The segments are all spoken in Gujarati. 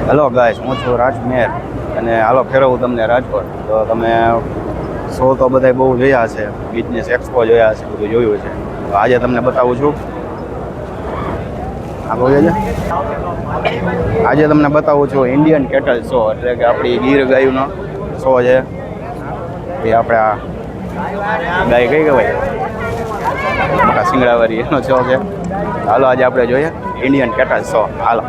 હેલો ગાઈસ, હું છું રાજમેર અને હાલો ફેરવું તમને રાજકોટ. તો તમે શો તો બધા બહુ જોયા છે, બિઝનેસ એક્સપો જોયા છે, બધું જોયું છે. તો આજે તમને બતાવું છું. આજે તમને બતાવું છું ઇન્ડિયન કેટલ શો, એટલે કે આપણી ગીર ગાયનો શો છે. એ આપણે આ ગાય કઈ કહેવાય, મોટા સિંગડાવાળી, એનો શો છે. હાલો આજે આપણે જોઈએ ઇન્ડિયન કેટલ શો. હાલો.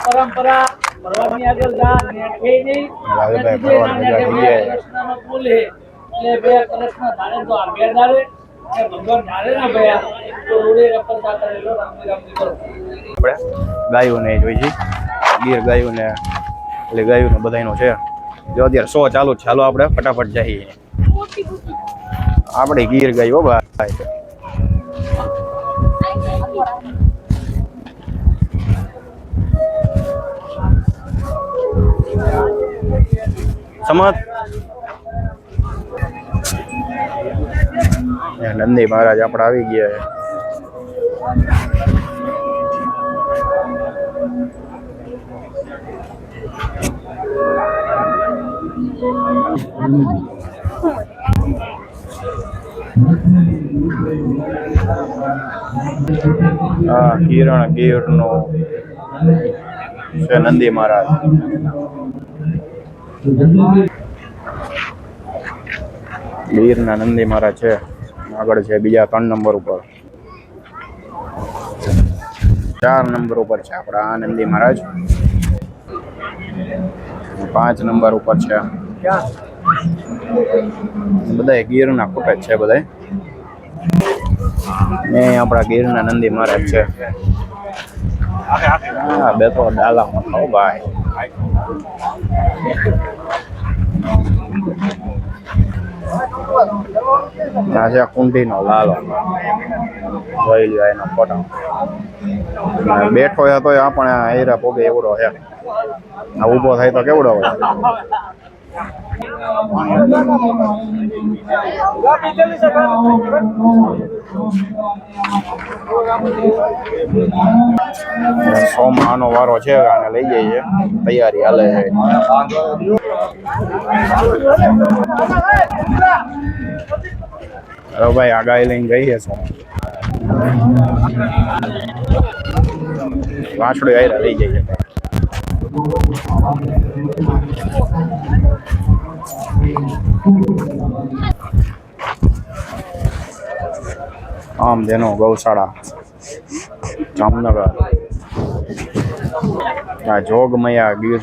પરંપરા ભરવાની આગળ જા નેઠે નહીં ગાયોને જોઈ છે, ગીર ગાયોને એટલે ગાયોને બધાનો છે. જો અત્યારે શો ચાલુ જ. ચાલો આપણે ફટાફટ જઈએ. આપણે ગીર ગાયો ભાઈ. સમત નંદી મહારાજ આપણે આવી ગયા. હા, કિરણ ગીરનો છે નંદી મહારાજ. ગીરના નંદી મહારાજ છે. આગળ છે બીજા 3 નંબર ઉપર, 4 નંબર ઉપર છે આપણા આ નંદી મહારાજ. 5 નંબર ઉપર છે. બધા ગીરના ફૂટ જ છે બધા. ને આપણા ગીરના નંદી મહારાજ છે. હા, બે તો ડાલામાં ખાઓ ભાઈ. આ છે કુંડીનો લાલો. જોઈ લ્યો એનો ફોટો. બેઠો હતો આપણે હીરા પોગે એવડો છે. આ ઊભો થાય તો કેવડો હોય. સોમાનો વારો છે, આને લઈ જઈએ. તૈયારી હાલે છે. હવે ભાઈ આ ગાય લઈને જઈએ. વાંસળી આયરા લઈ જઈએ. આમ જેનો ગૌશાળા જામનગર. આ જોગમયા ગીર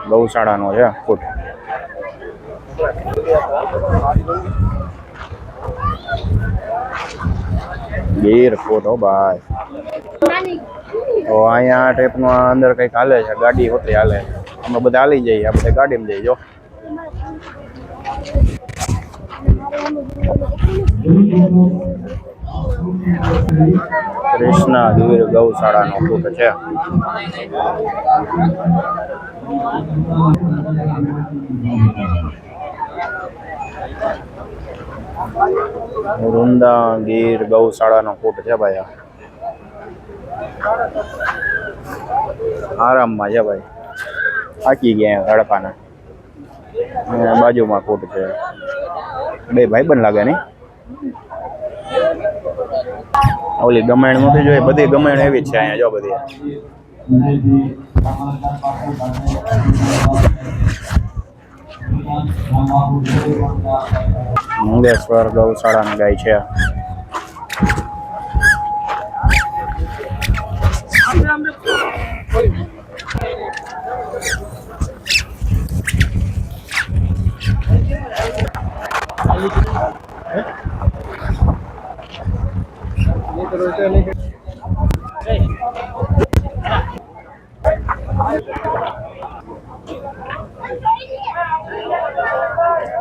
ગૌશાળાનો છે ફૂટ. ગીર ફૂટ હો ભાઈ. તો અહીંયા આ ટાઈપનું અંદર કંઈક હાલે છે. ગાડી હોતી હાલે. અમે બધા હાલી જઈએ. આ બધા ગાડીમાં જઈએ. જો કૃષ્ણા ગીર ગૌશાળાનો ફૂટ છે. વૃંદા ગીર ગૌશાળાનો ફૂટ છે ભાઈ. આરામમાં છે ભાઈ. થાકી ગયા હડપાના. બાજુમાં ફૂટ છે. બે ભાઈ બન લાગે નહીં. ઓલી ગમેણ નથી જોઈ, બધી ગમેણ એવી જ છે અહીંયા. જો બધી મુંગેશ્વર ગૌશાળાની ગાય છે.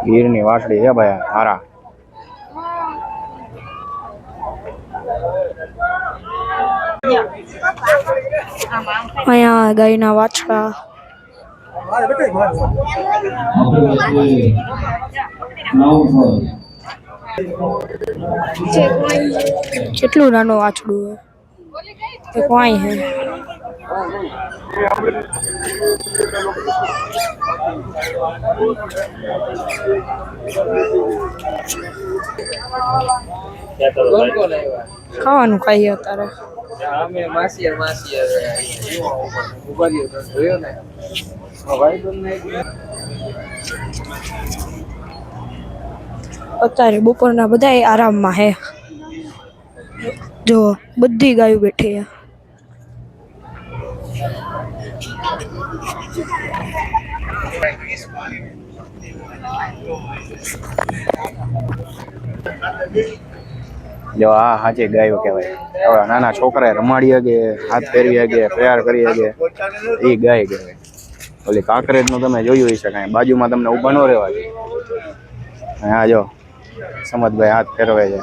ગીરની વાસળી છે ભાઈ હારા. અહીંયા ગાયના વાછડા કેટલું નાનું વાછડું હે કોઈ હે ખાવાનું ખાઈએ અત્યારે અમે માસી ઉભા રહ્યો તો જોયો ને ભાઈ તમને અત્યારે બપોરના બધા આરામમાં હે જો બધી ગાયો બેઠી હે જો આ સાચી ગાયો કહેવાય. હવે નાના છોકરાએ રમાડી શકે, હાથ ફેરવી શકે, તૈયાર કરી શકે, એ ગાય કહેવાય. ઓલી કાંકરેજનું તમે જોયું હશે કાંઈ બાજુમાં તમને ઊભા ન રહેવા દે. હા જો સમતભાઈ હાથ ફેરવે છે.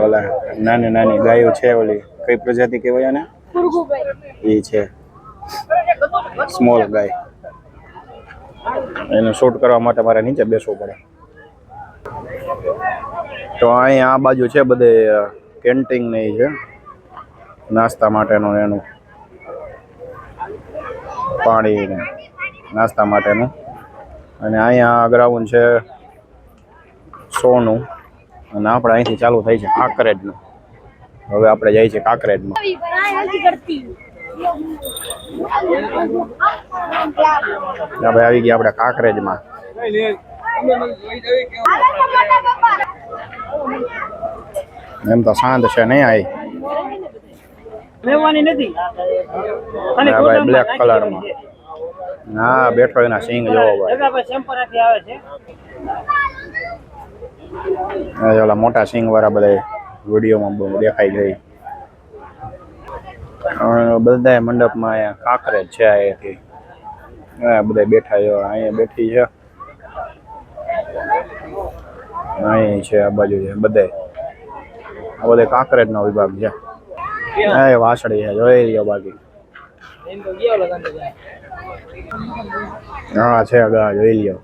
ઓલા નાની નાની ગાયો છે. ઓલી કઈ પ્રજાતિ કહેવાય આને? એ છે સ્મોલ ગાય. એને શૂટ કરવા માટે મારે નીચે બેસવું પડે. તો અહીંયા આ બાજુ છે બધે કેન્ટીન ને છે નાસ્તા માટેનું, એનું પાણી ને નાસ્તા માટેનું. અને અહીંયા ગ્રાઉન્ડ છે સોનું. અને આપણે અહીંથી ચાલુ થાય છે કાંકરેજનું. હવે આપણે જઈએ છીએ કાંકરેજમાં. ભાઈ આવી ગયા આપણે કાંકરેજમાં. એમ તો શાંત છે નહીં આવી. ભાઈ બ્લેક કલરમાં હા બેઠો, એના સિંગ જોવો ભાઈ. ઓલા મોટા સિંગ વાળા બધા વિડીયોમાં બહુ દેખાઈ ગઈ. બધા મંડપમાં અહીંયા કાંકરેજ છે. અહીંયાથી બધા બેઠા છે. અહીંયા બેઠી છે, અહીં છે, આ બાજુ છે. બધે આ બધે કાંકરેજનો વિભાગ છે. એ વાસળી છે, જોઈ રહ્યો. બાકી હા છે ગા, જોઈ લ્યો.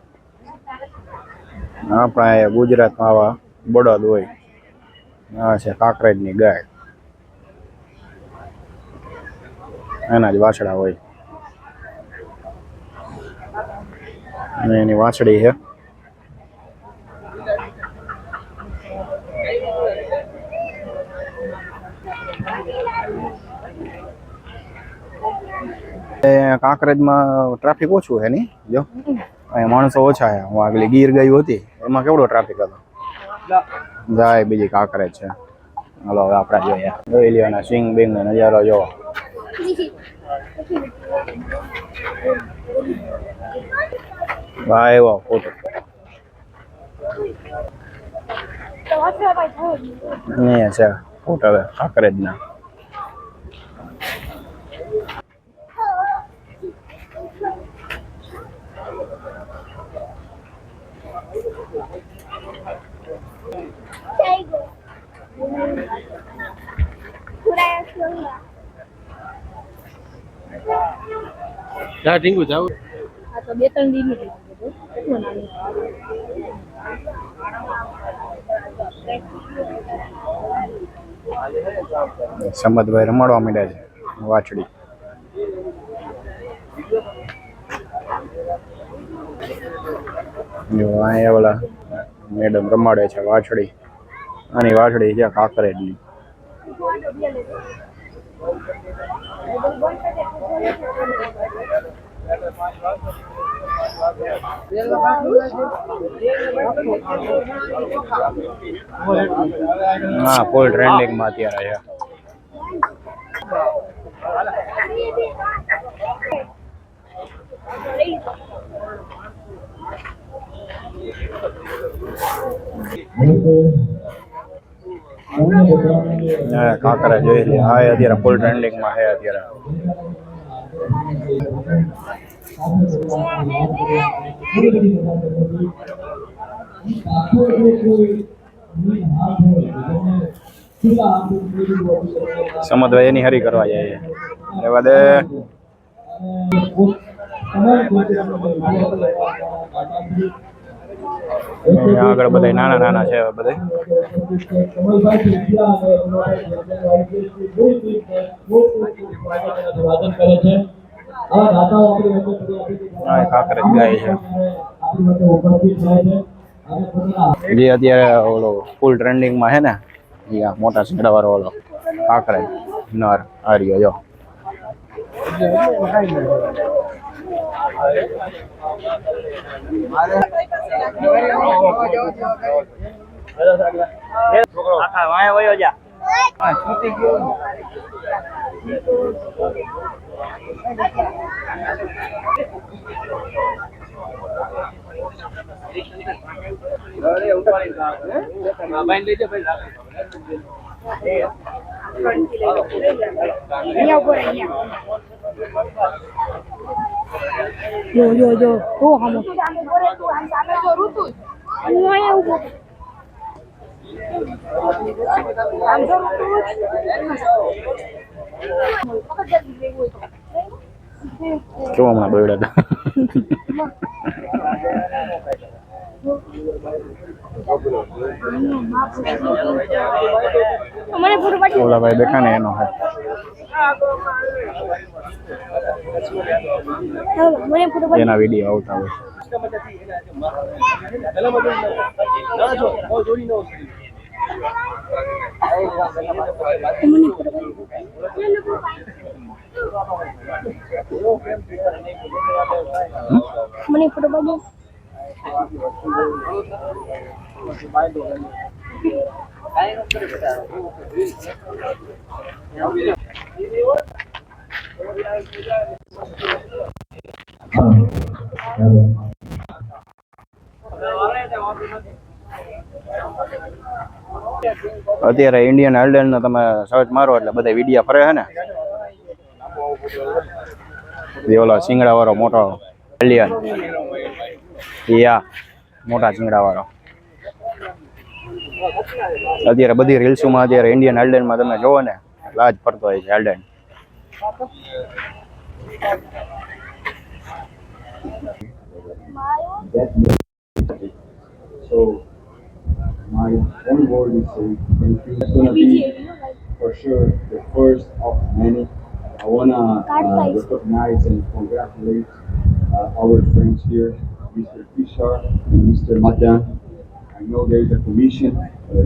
આપણા અહીંયા ગુજરાતમાં આવા બળદ હોય. હા છે કાંકરેજની ગાય, એના જ વાછડા હોય. અને એની વાછડી છે. કાંકરેજમાં ટ્રાફિક ઓછું છે નહીં? જો અહીંયા માણસો ઓછા છે. હું આગલી ગીર ગયું હતી એમાં કેવડો ટ્રાફિક હતો. જાય બીજી કાંકરેજ છે. હાલો હવે આપણે જોઈએ. જોઈ લ્યો સિંગ બિંગ નો નજારો જોવો. ભાઈ એવો ફોટો અહીંયા છે ફોટો કાંકરેજના. સમતભાઈ રમાડવા માંડ્યા છે વાછડી. અહીંયા ઓલા મેડમ રમાડે છે વાછડી. આની વાછડી છે કાંકરેજની. હા ફૂલ ટ્રેન્ડિંગમાં અત્યારે છે. કાંકરેજ જોઈ લે. હા અત્યારે ફૂલ ટ્રેન્ડિંગમાં છે અત્યારે. સમજવા એની હરી કરવા જાય એવા દે અહીંયા આગળ બધા નાના નાના છે બધા કાંકરેજ ગાય છે જે અત્યારે ઓલો ફૂલ ટ્રેન્ડિંગમાં છે ને એ મોટા શેડાવાળો ઓલો કાંકરેજ નર આર્યો જો આખા વાય વયો જા છૂટી ગયો અરે ઉપાડી બાઈન લઈ જા ભાઈ અહીંયા ઉપર અહીંયા જો તો હમ સામે જો ઋતુ હું અહીંયા ઉભો આમ જો કેવો હમણાં બગડ્યા હતા ઓલા ભાઈ બેઠા ને એનો હે એના વિડીયો આવતા હોય મને ફોટો પાડો અત્યારે ઇન્ડિયન આઇડલ નો તમે સર્ચ મારો એટલે બધા વિડીયા ફરે છે ને એ ઓલો સિંગડા વાળો મોટો એલિયન યા મોટા સિંગડા વાળો અત્યારે બધી રીલ્સોમાં અત્યારે ઇન્ડિયન આઇડલમાં તમે જોવો ને એટલે આ જ ફરતો હોય છે idle So my own word is it's gonna be for sure the first of many. I wanna recognize and congratulate our friends here, Mr. Kishar and Mr. Madan. I know there is a commission.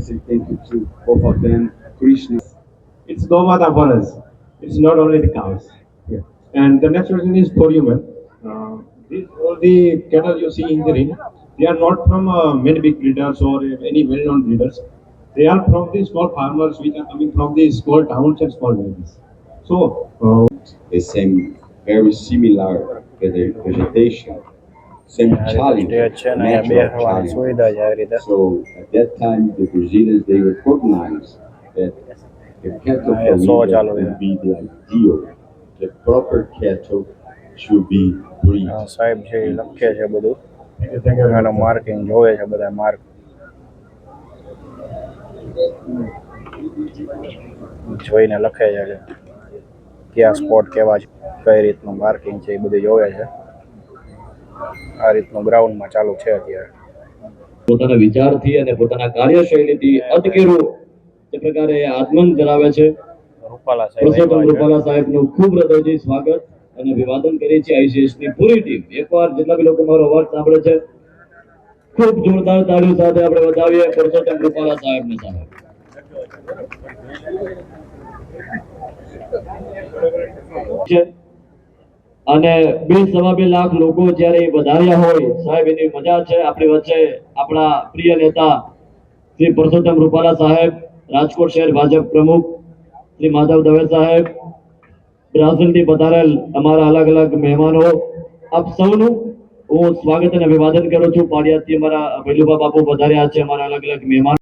Say thank you to both of them. Krishna. It's Gomata bonus. It's not only the cows. Yeah. And the next question is for you, man. All the cattle you see in the ring, they are not from many big breeders or any well-known breeders. They are from the small farmers which are coming from the small towns and small villages. So, The same, very similar vegetation, same challenge, છે ને અહીંયા natural બેસવાની સુવિધા છે આવી રીતે So at that time, the Brazilians they recognized that the cattle Yeah, so corrida ચાલુ છે. would be the ideal. The proper cattle should be breed. સાહેબ છે એ લખે છે બધું એનો માર્કિંગ જોવે છે બધા માર્ક જોઈને લખે છે કે કયા સ્પોટ કેવા છે કઈ રીતનું માર્કિંગ છે એ બધું જોવે છે આ રીતનું ગ્રાઉન્ડમાં ચાલુ છે અત્યારે પોતાના વિચારથી અને પોતાના કાર્યશૈલીથી અટકેરું તે પ્રકારે આગમન ધરાવે છે. રૂપાલા પુરુષોત્તમ સાહેબ રૂપાલા સાહેબનું ખૂબ હૃદયથી સ્વાગત અને અભિવાદન કરીએ છીએ ICS ની પૂરી ટીમ. એકવાર જેટલા બી લોકો મારો અવાજ સાંભળે છે ખૂબ જોરદાર તાળીઓ સાથે આપણે વધાવીએ પુરુષોત્તમ રૂપાલા સાહેબને સાહેબ. અને 2.25 લાખ લોકો જ્યારે વધાર્યા હોય સાહેબ એની મજા છે. આપણી વચ્ચે આપણા પ્રિય નેતા શ્રી પુરુષોત્તમ રૂપાલા સાહેબ, રાજકોટ શહેર ભાજપ પ્રમુખ શ્રી માધવ દવે સાહેબ, બ્રાઝિલથી પધારેલ અમારા અલગ અલગ મહેમાનો, આપ સૌનું હું સ્વાગત અને અભિવાદન કરું છું. પાડિયાદથી અમારા ભૈલુભા બાપુ પધાર્યા છે, અમારા અલગ અલગ મહેમાનો.